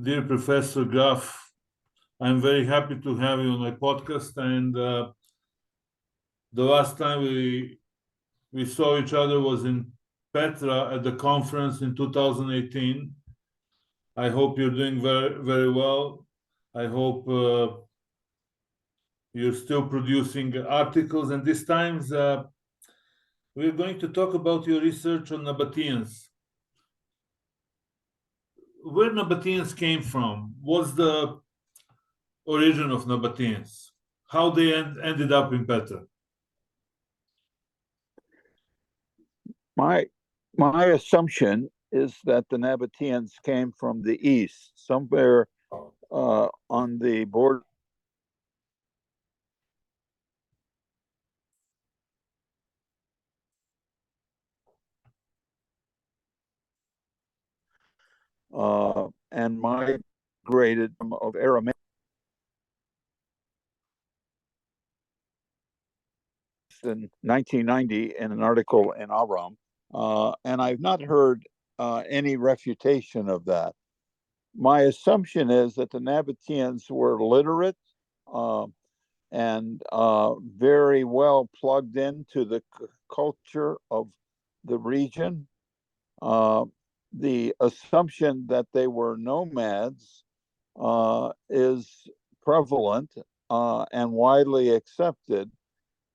Dear Professor Graf, I'm very happy to have you on my podcast. And the last time we saw each other was in Petra at the conference in 2018. I hope you're doing very, very well. I hope you're still producing articles. And this time we're going to talk about your research on Nabataeans. Where Nabataeans came from? What's the origin of Nabataeans? How they ended up in Petra? My assumption is that the Nabataeans came from the east, somewhere on the border. And migrated of Aramaic in 1990 in an article in Aram, and I've not heard any refutation of that. My assumption is that the Nabataeans were literate and very well plugged into the culture of the region. The assumption that they were nomads is prevalent and widely accepted.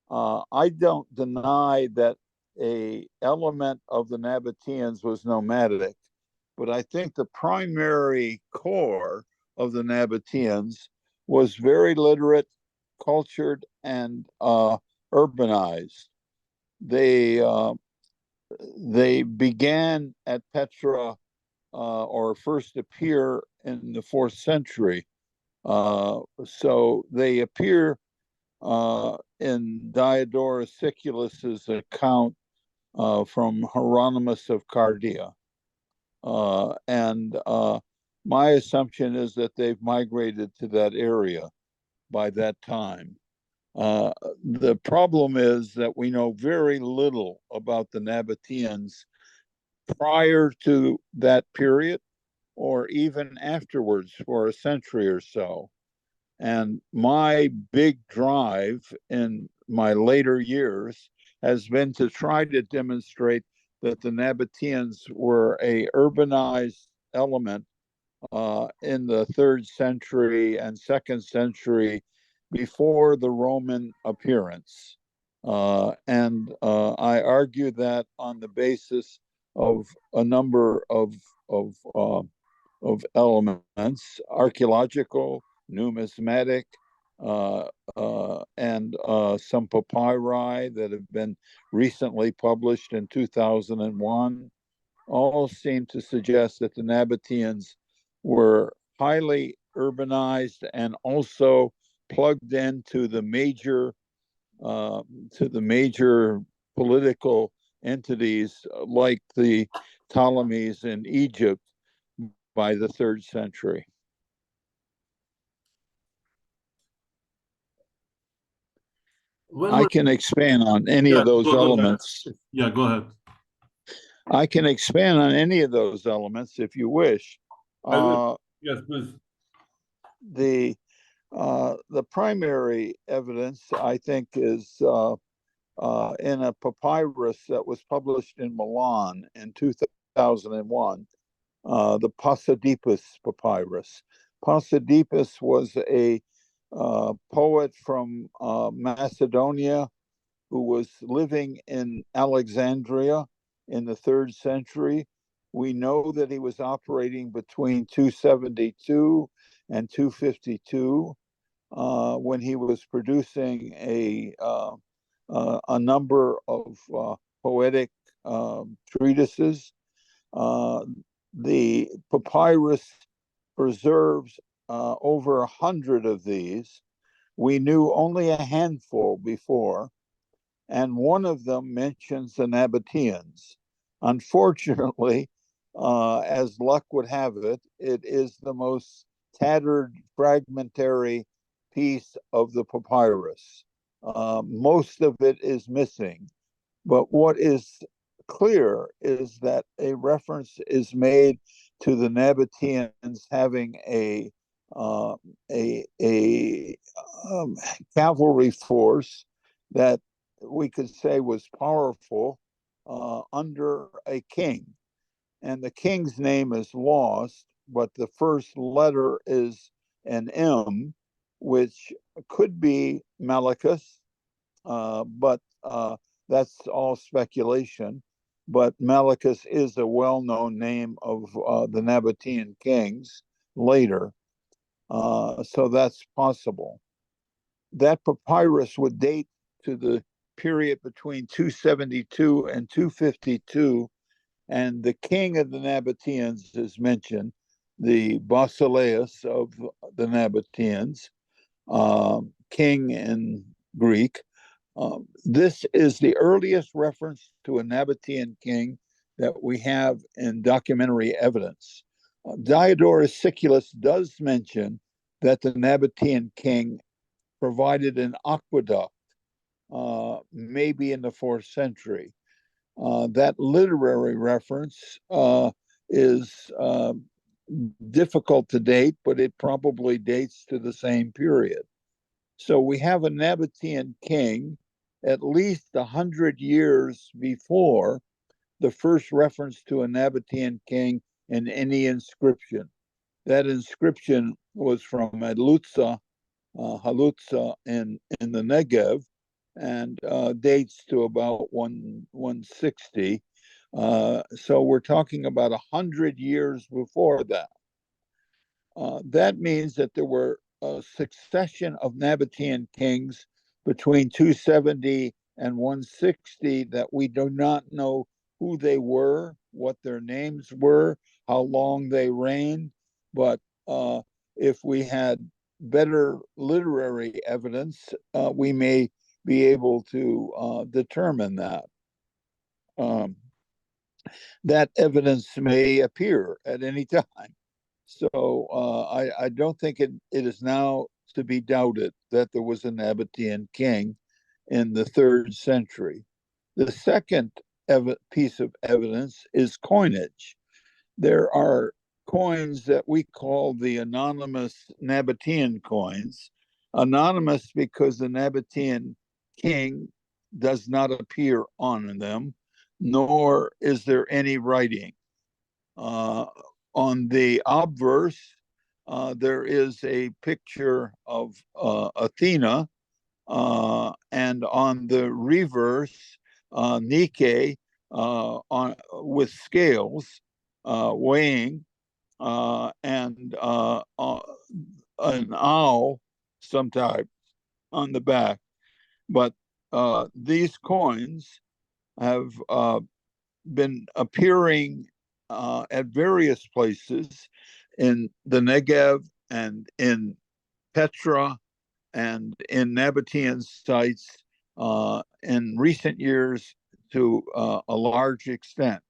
I don't deny that an element of the Nabataeans was nomadic, but I think the primary core of the Nabataeans was very literate, cultured, and urbanized. They began at Petra or first appear in the 4th century. So they appear in Diodorus Siculus's account from Hieronymus of Cardia. And my assumption is that they've migrated to that area by that time. The problem is that we know very little about the Nabataeans prior to that period or even afterwards for a century or so. And my big drive in my later years has been to try to demonstrate that the Nabataeans were an urbanized element in the 3rd century and 2nd century before the Roman appearance. And I argue that on the basis of a number of elements: archaeological, numismatic, and some papyri that have been recently published in 2001, all seem to suggest that the Nabataeans were highly urbanized and also plugged into the major political entities like the Ptolemies in Egypt by the 3rd century. I can expand on any of those elements. Yeah, go ahead. I can expand on any of those elements if you wish. Yes, please. The primary evidence, I think, is in a papyrus that was published in Milan in 2001, the Pausanias papyrus. Pausanias was a poet from Macedonia who was living in Alexandria in the 3rd century. We know that he was operating between 272 and 252 when he was producing a number of poetic treatises. The papyrus preserves over 100 of these. We knew only a handful before, and one of them mentions the Nabataeans. Unfortunately, as luck would have it, it is the most tattered, fragmentary piece of the papyrus. Most of it is missing, but what is clear is that a reference is made to the Nabataeans having a cavalry force that we could say was powerful under a king. And the king's name is lost, but the first letter is an M, which could be Malichus, but that's all speculation. But Malichus is a well-known name of the Nabataean kings later, so that's possible. That papyrus would date to the period between 272 and 252, and the king of the Nabataeans is mentioned, the Basileus of the Nabataeans, king in Greek. This is the earliest reference to a Nabataean king that we have in documentary evidence. Diodorus Siculus does mention that the Nabataean king provided an aqueduct, maybe in the 4th century. That literary reference is difficult to date, but it probably dates to the same period. So we have a Nabataean king at least 100 years before the first reference to a Nabataean king in any inscription. That inscription was from Halutza in the Negev, and dates to about 160. So we're talking about 100 years before that. That means that there were a succession of Nabataean kings between 270 and 160 that we do not know who they were, what their names were, how long they reigned. But if we had better literary evidence, we may be able to determine that. That evidence may appear at any time. So I don't think it is now to be doubted that there was a Nabataean king in the 3rd century. The second piece of evidence is coinage. There are coins that we call the anonymous Nabataean coins. Anonymous because the Nabataean king does not appear on them, nor is there any writing. On the obverse, there is a picture of Athena, and on the reverse, Nike with scales weighing, and an owl sometime on the back. But these coins have been appearing at various places in the Negev and in Petra and in Nabataean sites in recent years to a large extent.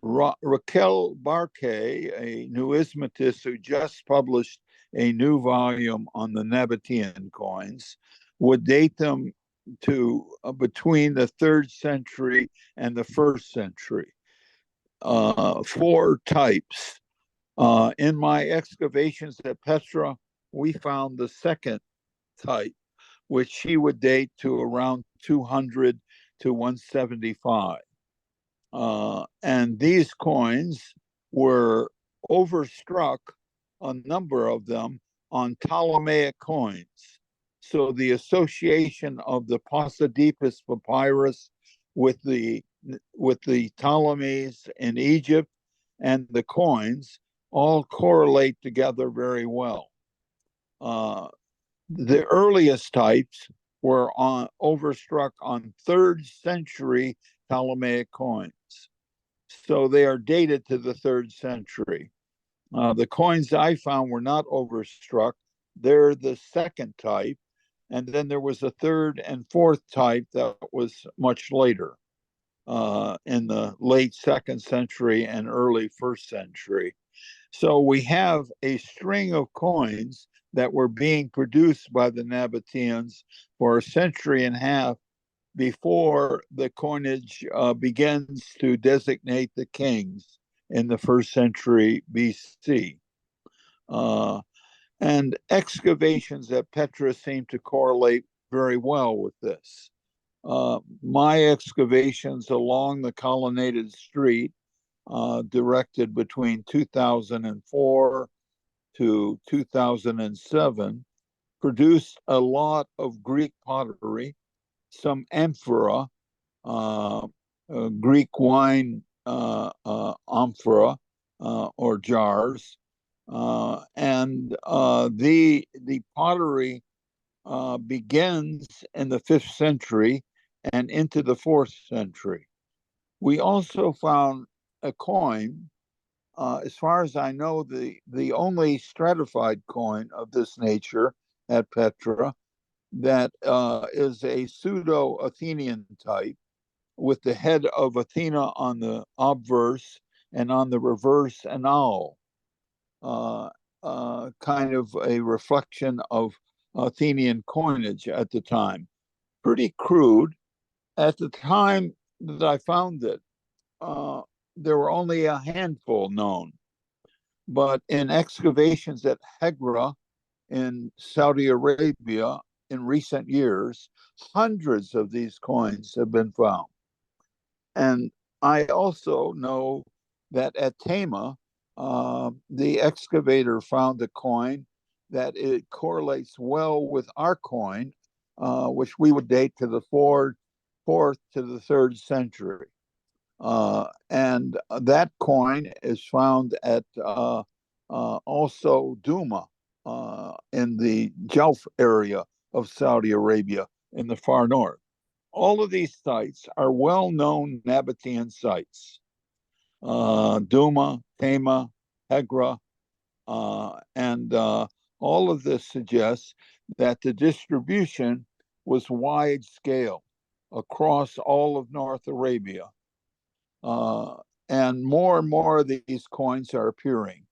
Raquel Barque, a numismatist who just published a new volume on the Nabataean coins, would date them to between the 3rd century and the 1st century. 4 types. In my excavations at Petra, we found the 2nd type, which she would date to around 200 to 175. And these coins were overstruck, a number of them, on Ptolemaic coins. So the association of the Pausanias papyrus with the Ptolemies in Egypt and the coins all correlate together very well. The earliest types were overstruck on 3rd century Ptolemaic coins. So they are dated to the 3rd century. The coins I found were not overstruck. They're the 2nd type. And then there was a 3rd and 4th type that was much later, in the late 2nd century and early 1st century. So we have a string of coins that were being produced by the Nabataeans for a century and a half before the coinage begins to designate the kings in the 1st century BC. And excavations at Petra seem to correlate very well with this. My excavations along the colonnaded street, directed between 2004 to 2007, produced a lot of Greek pottery, some amphora, Greek wine amphora or jars, and the pottery begins in the 5th century and into the 4th century. We also found a coin, as far as I know, the only stratified coin of this nature at Petra, that is a pseudo-Athenian type with the head of Athena on the obverse and on the reverse an owl, kind of a reflection of Athenian coinage at the time. Pretty crude. At the time that I found it, there were only a handful known. But in excavations at Hegra in Saudi Arabia in recent years, hundreds of these coins have been found. And I also know that at Tama, the excavator found a coin that it correlates well with our coin, which we would date to the 4th to the 3rd century. And that coin is found at also Duma in the Gulf area of Saudi Arabia in the far north. All of these sites are well-known Nabataean sites. Duma, Tama, Hegra, and all of this suggests that the distribution was wide scale across all of North Arabia. And more of these coins are appearing.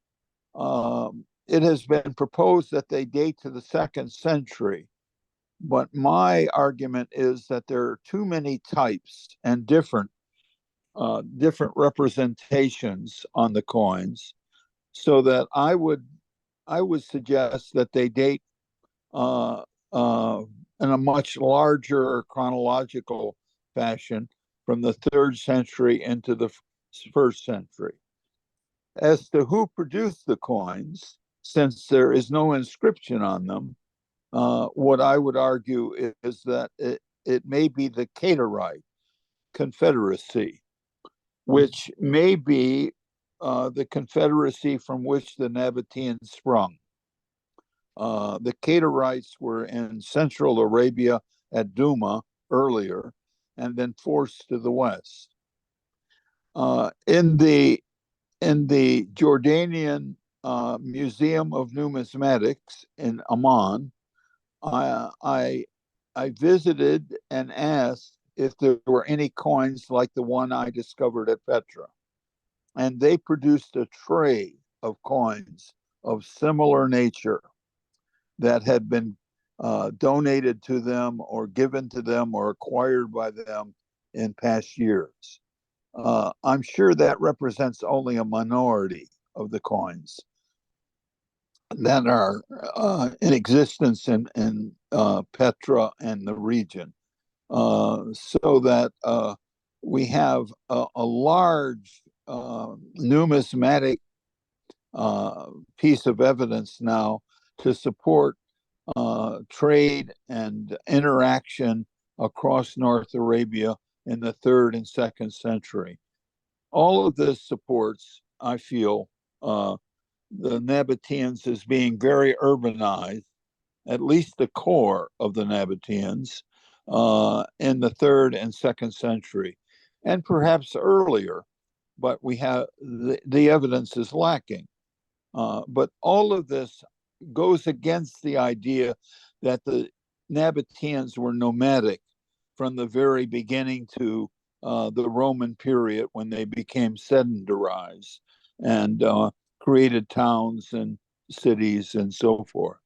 It has been proposed that they date to the 2nd century, but my argument is that there are too many types and different representations on the coins, so that I would suggest that they date in a much larger chronological fashion from the 3rd century into the 1st century. As to who produced the coins, since there is no inscription on them, what I would argue is that it may be the Caterite Confederacy, which may be the confederacy from which the Nabataeans sprung. The Caterites were in Central Arabia at Duma earlier, and then forced to the west. In the Jordanian Museum of Numismatics in Amman, I visited and asked if there were any coins like the one I discovered at Petra. And they produced a tray of coins of similar nature that had been donated to them or given to them or acquired by them in past years. I'm sure that represents only a minority of the coins that are in existence in Petra and the region, so that we have a large numismatic piece of evidence now to support trade and interaction across North Arabia in the 3rd and 2nd century. All of this supports, I feel, the Nabataeans as being very urbanized, at least the core of the Nabataeans, in the 3rd and 2nd century, and perhaps earlier, but we have the evidence is lacking. But all of this goes against the idea that the Nabataeans were nomadic from the very beginning to the Roman period, when they became sedentarized and created towns and cities and so forth.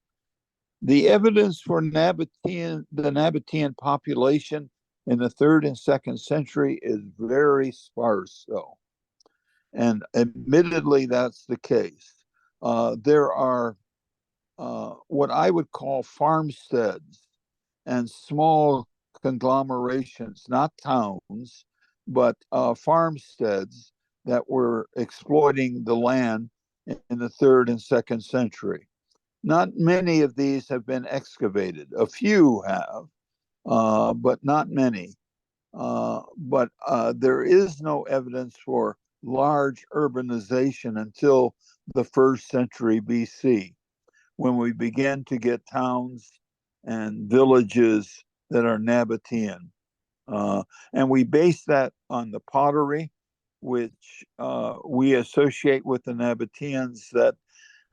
The evidence for the Nabataean population in the 3rd and 2nd century is very sparse, though. And admittedly, that's the case. There are what I would call farmsteads and small conglomerations, not towns, but farmsteads that were exploiting the land in the third and second century. Not many of these have been excavated. A few have, but not many. But there is no evidence for large urbanization until the first century BC, when we begin to get towns and villages that are Nabataean. And we base that on the pottery, which we associate with the Nabataeans, that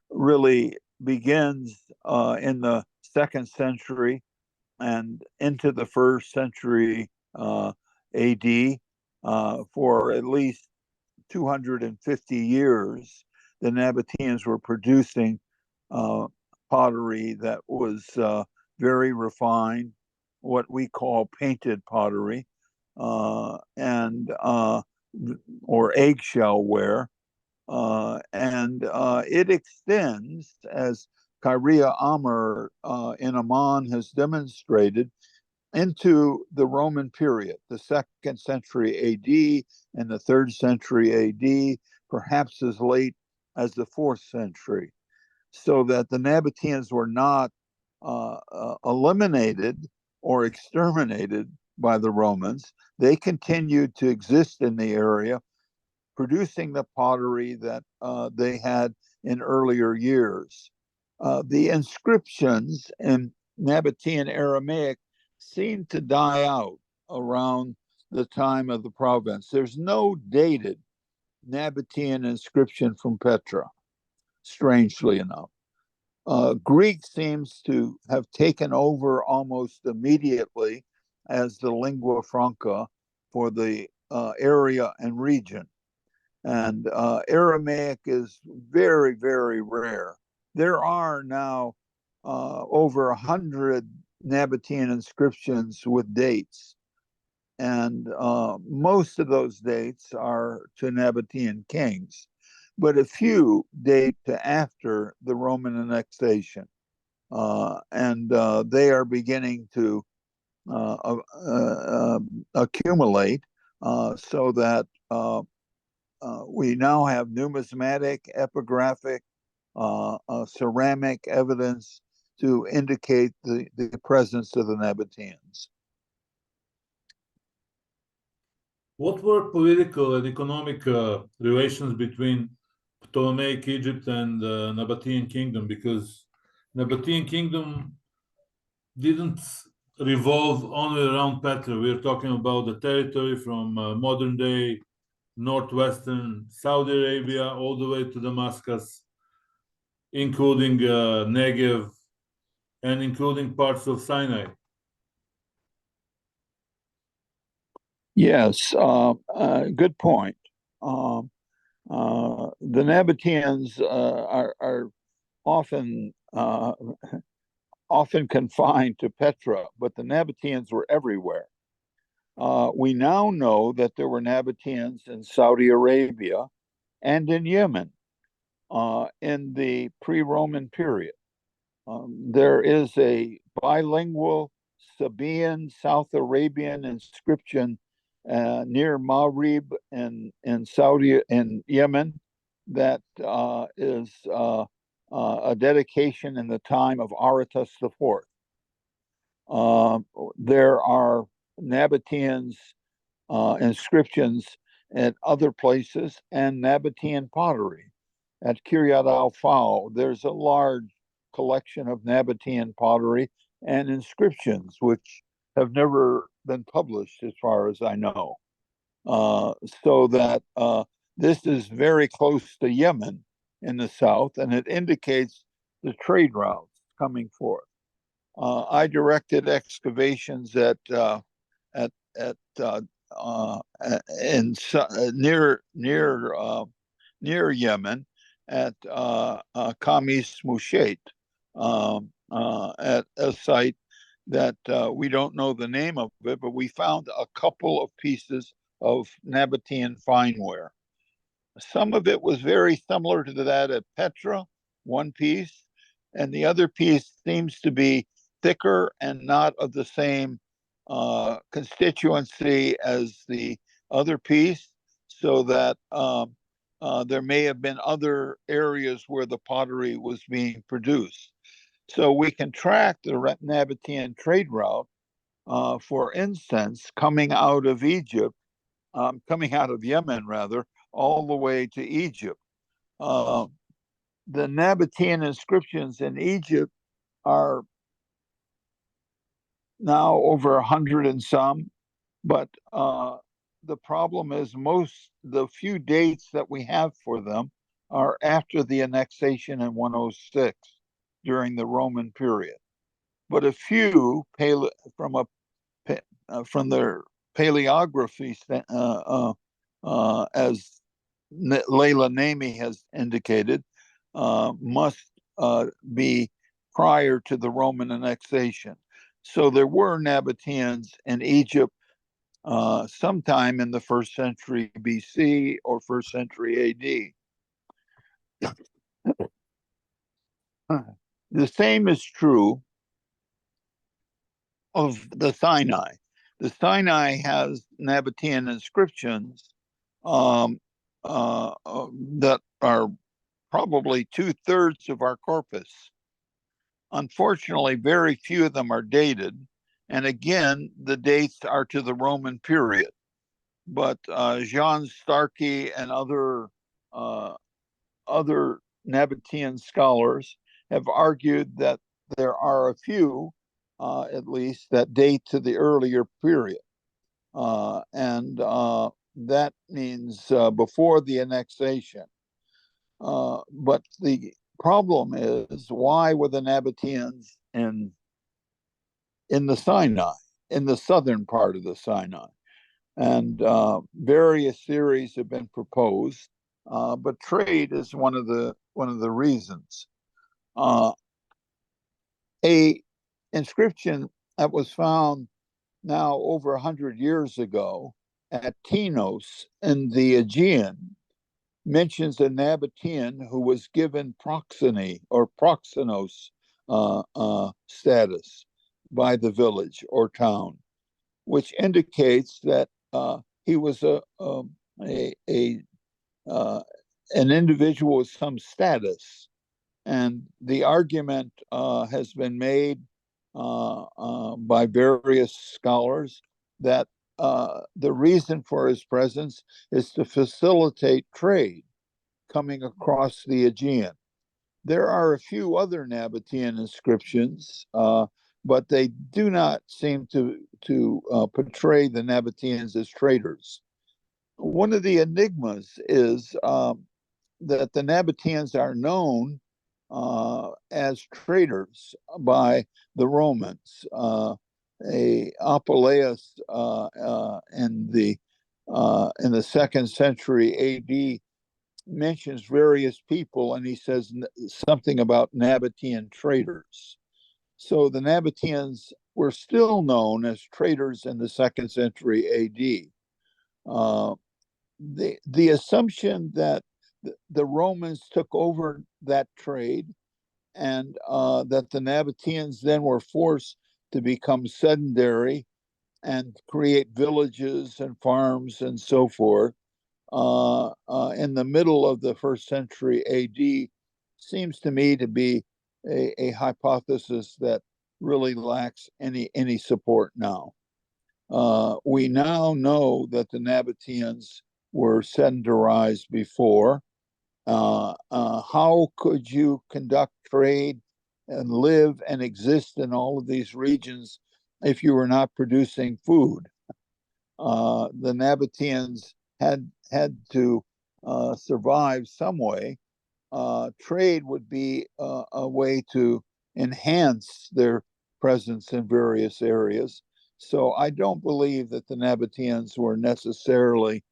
really begins in the second century and into the first century AD. For at least 250 years, the Nabataeans were producing pottery that was very refined, what we call painted pottery, and or eggshell ware. And it extends, as Kyria Amr in Amman has demonstrated, into the Roman period, the second century AD and the third century AD, perhaps as late as the fourth century, so that the Nabataeans were not eliminated or exterminated by the Romans. They continued to exist in the area, producing the pottery that they had in earlier years. The inscriptions in Nabataean Aramaic seem to die out around the time of the province. There's no dated Nabataean inscription from Petra, strangely enough. Greek seems to have taken over almost immediately as the lingua franca for the area and region. And Aramaic is very, very rare. There are now over 100 Nabataean inscriptions with dates. And most of those dates are to Nabataean kings, but a few date to after the Roman annexation. And they are beginning to accumulate so that we now have numismatic, epigraphic, ceramic evidence to indicate the presence of the Nabataeans. What were political and economic relations between Ptolemaic Egypt and the Nabataean kingdom? Because Nabataean kingdom didn't revolve only around Petra. We're talking about the territory from modern day northwestern Saudi Arabia all the way to Damascus, including Negev and including parts of Sinai. Yes, good point. The Nabataeans are often often confined to Petra, but the Nabataeans were everywhere. We now know that there were Nabataeans in Saudi Arabia and in Yemen in the pre-Roman period. There is a bilingual Sabaean South Arabian inscription near Marib in Saudi in Yemen that is a dedication in the time of Aratus IV. There are Nabataeans inscriptions at other places and Nabataean pottery. At Kiryat al-Fau, there's a large collection of Nabataean pottery and inscriptions, which have never been published as far as I know. So that this is very close to Yemen in the south, and it indicates the trade routes coming forth. I directed excavations at in near Yemen at Khamis Musheit, at a site that we don't know the name of it, but we found a couple of pieces of Nabataean fineware. Some of it was very similar to that at Petra, one piece, and the other piece seems to be thicker and not of the same constituency as the other piece, so that there may have been other areas where the pottery was being produced. So we can track the Nabataean trade route, for instance, coming out of Egypt, coming out of Yemen, rather, all the way to Egypt. Uh, the Nabataean inscriptions in Egypt are now over 100 and some, but the problem is the few dates that we have for them are after the annexation in 106 during the Roman period. But a few from their paleography, as Leila Nami has indicated, must be prior to the Roman annexation. So there were Nabataeans in Egypt sometime in the first century BC or first century AD. The same is true of the Sinai. The Sinai has Nabataean inscriptions that are probably 2/3 of our corpus. Unfortunately, very few of them are dated. And again, the dates are to the Roman period. But Jean Starkey and other Nabataean scholars have argued that there are a few, at least, that date to the earlier period. And that means before the annexation. But the problem is, why were the Nabataeans in the Sinai, in the southern part of the Sinai? And various theories have been proposed, but trade is one of the reasons. A inscription that was found now over 100 years ago at Tinos in the Aegean mentions a Nabataean who was given proxeny or proxenos status by the village or town, which indicates that he was an individual with some status. And the argument has been made by various scholars that the reason for his presence is to facilitate trade coming across the Aegean. There are a few other Nabataean inscriptions, but they do not seem to portray the Nabataeans as traders. One of the enigmas is that the Nabataeans are known as traders by the Romans. Apuleius in the 2nd century AD mentions various people, and he says something about Nabataean traders. So the Nabataeans were still known as traders in the 2nd century AD. The assumption that the Romans took over that trade and that the Nabataeans then were forced to become sedentary and create villages and farms and so forth in the middle of the 1st century AD seems to me to be a hypothesis that really lacks any support now. We now know that the Nabataeans were sedentarized before. How could you conduct trade and live and exist in all of these regions if you were not producing food? The Nabataeans had to survive some way. Trade would be a way to enhance their presence in various areas. So I don't believe that the Nabataeans were necessarily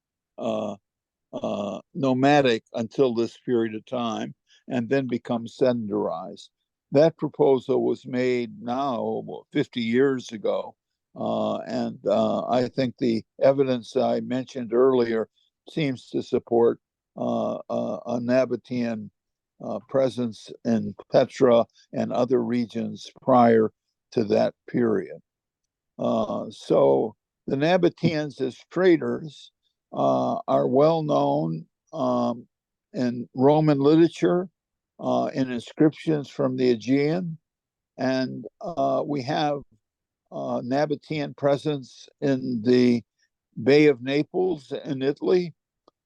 nomadic until this period of time and then become sedentarized. That proposal was made now 50 years ago. And I think the evidence I mentioned earlier seems to support a Nabataean presence in Petra and other regions prior to that period. So the Nabataeans as traders are well known in Roman literature, in inscriptions from the Aegean, and we have Nabataean presence in the Bay of Naples in Italy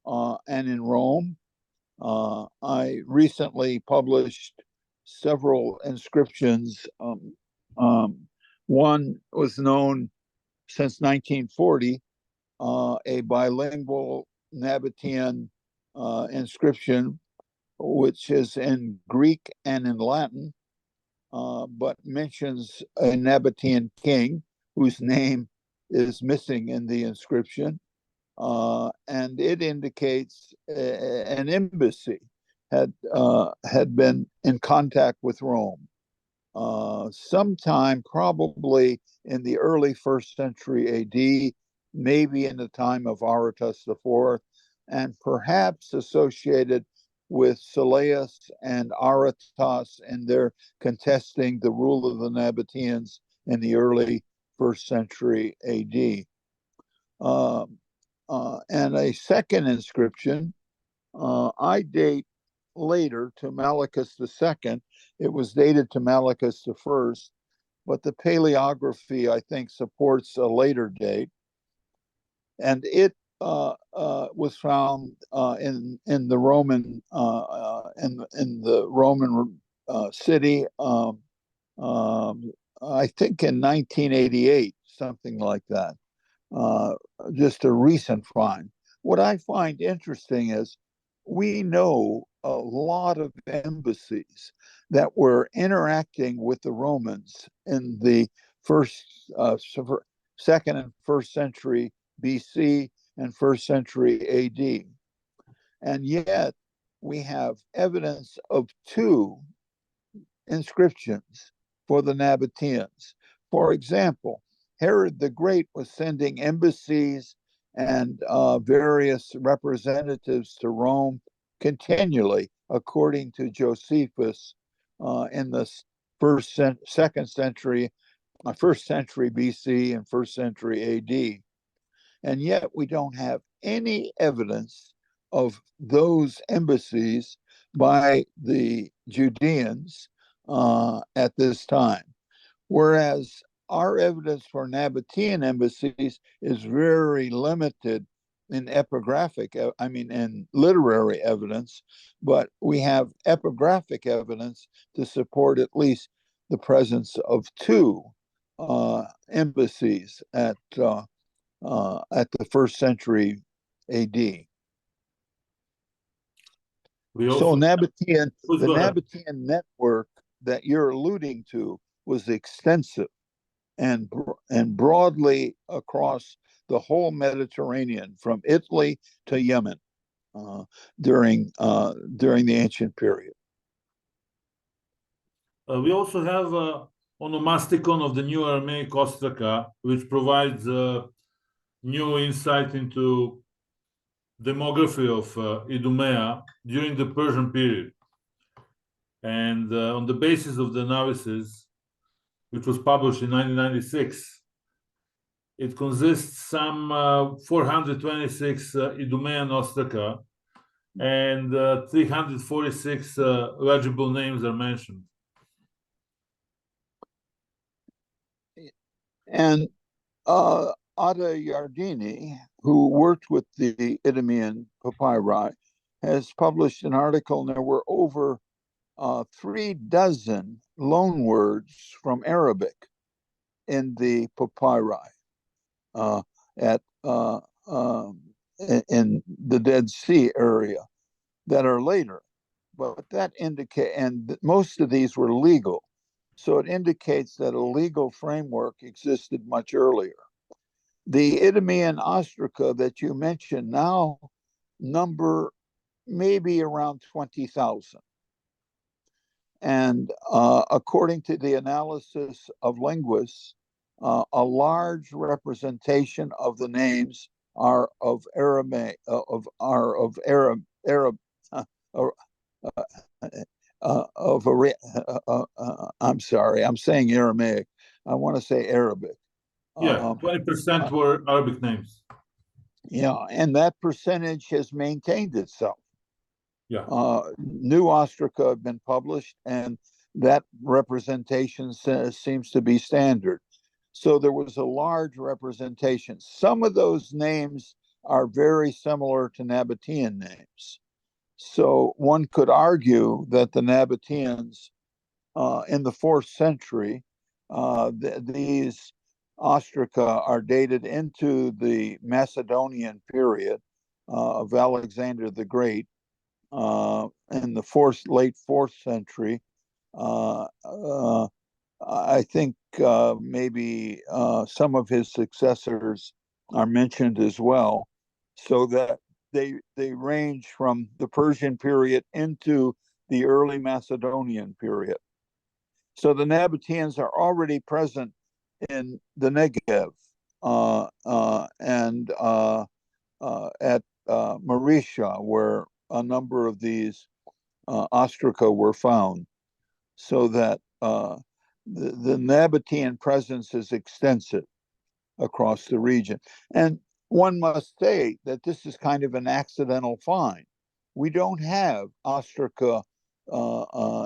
and in Rome. I recently published several inscriptions. One was known since 1940, a bilingual Nabataean inscription, which is in Greek and in Latin, but mentions a Nabataean king whose name is missing in the inscription. And it indicates an embassy had been in contact with Rome. Sometime probably in the early 1st century AD, maybe in the time of Aratus IV, and perhaps associated with Sylleus and Aratus and their contesting the rule of the Nabataeans in the early 1st century AD. And a second inscription, I date later to Malichus II. It was dated to Malichus I, but the paleography, I think, supports a later date. And it was found in the Roman in the Roman city. I think in 1988, something like that. Just a recent find. What I find interesting is we know a lot of embassies that were interacting with the Romans in the second and 1st century BC and 1st century AD. And yet we have evidence of 2 inscriptions for the Nabataeans. For example, Herod the Great was sending embassies and various representatives to Rome continually, according to Josephus, in the 1st century BC and 1st century AD. And yet we don't have any evidence of those embassies by the Judeans at this time. Whereas our evidence for Nabataean embassies is very limited in in literary evidence, but we have epigraphic evidence to support at least the presence of 2 embassies at the 1st century AD. So the Nabataean network that you're alluding to was extensive and broadly across the whole Mediterranean, from Italy to Yemen, during the ancient period. We also have onomasticon of the New Aramaic ostraca, which provides new insight into demography of Idumea during the Persian period. And on the basis of the analysis, which was published in 1996, it consists some 426 Idumean ostraca, and 346 legible names are mentioned. And Ada Yardini, who worked with the Idumean papyri, has published an article, and there were over 36 loan words from Arabic in the papyri in the Dead Sea area that are later. But that indicate, and most of these were legal. So it indicates that a legal framework existed much earlier. The Idumean ostraca that you mentioned now number maybe around 20,000. And according to the analysis of linguists, a large representation of the names are of Arab uh, of I'm sorry, I'm saying Aramaic. I want to say Arabic. Yeah, 20% were Arabic names. Yeah, and that percentage has maintained itself. Yeah. New ostraca have been published, and that representation seems to be standard. So there was a large representation. Some of those names are very similar to Nabataean names. So one could argue that the Nabataeans in the 4th century, these ostraca are dated into the Macedonian period of Alexander the Great in the late 4th century. I think maybe some of his successors are mentioned as well, so that they range from the Persian period into the early Macedonian period. So the Nabataeans are already present in the Negev and at Marisha, where a number of these ostraca were found, so that the Nabataean presence is extensive across the region. And one must say that this is kind of an accidental find. We don't have ostraca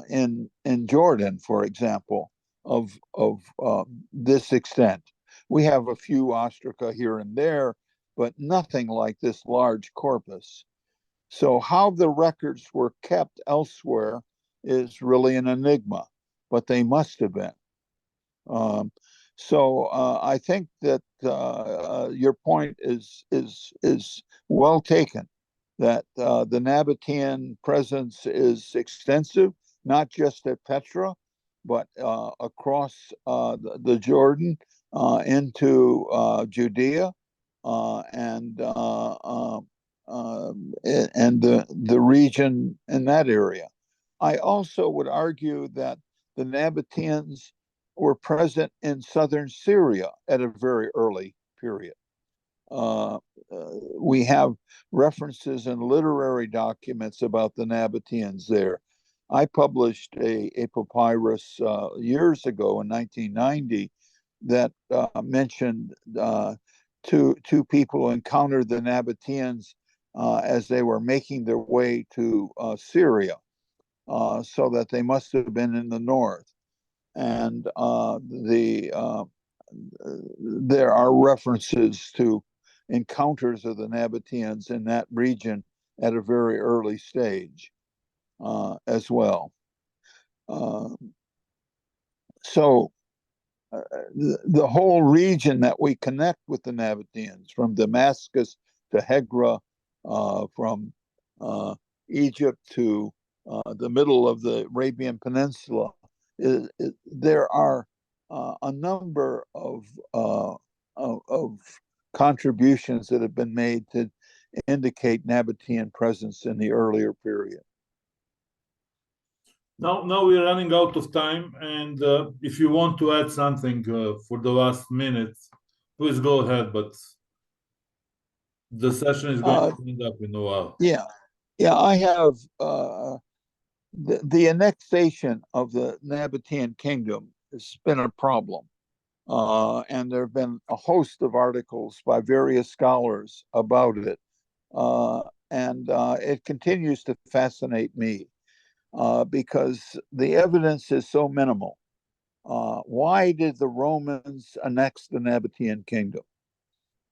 in Jordan, for example, of this extent. We have a few ostraca here and there, but nothing like this large corpus. So how the records were kept elsewhere is really an enigma, but they must have been. So I think that your point is well taken. That the Nabataean presence is extensive, not just at Petra, but across the Jordan into Judea and the region in that area. I also would argue that the Nabataeans were present in southern Syria at a very early period. We have references in literary documents about the Nabataeans there. I published a papyrus years ago in 1990 that mentioned two people who encountered the Nabataeans as they were making their way to Syria, so that they must have been in the north. And there are references to encounters of the Nabataeans in that region at a very early stage as well. So the whole region that we connect with the Nabataeans, from Damascus to Hegra, from Egypt to the middle of the Arabian Peninsula, there are a number of contributions that have been made to indicate Nabataean presence in the earlier period. Now we're running out of time, and if you want to add something for the last minute, please go ahead. But the session is going to end up in a while. Yeah, I have the annexation of the Nabataean kingdom has been a problem. And there have been a host of articles by various scholars about it. And it continues to fascinate me because the evidence is so minimal. Why did the Romans annex the Nabataean kingdom?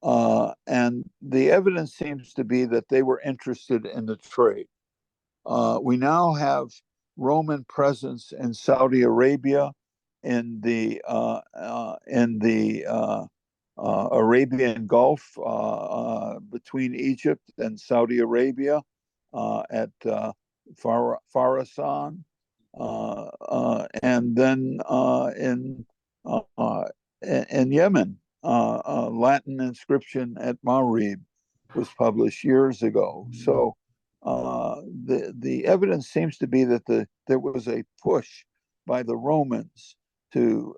And the evidence seems to be that they were interested in the trade. We now have Roman presence in Saudi Arabia, in the Arabian Gulf between Egypt and Saudi Arabia at Khorasan, and then in Yemen, a Latin inscription at Marib was published years ago. So the evidence seems to be that there was a push by the Romans to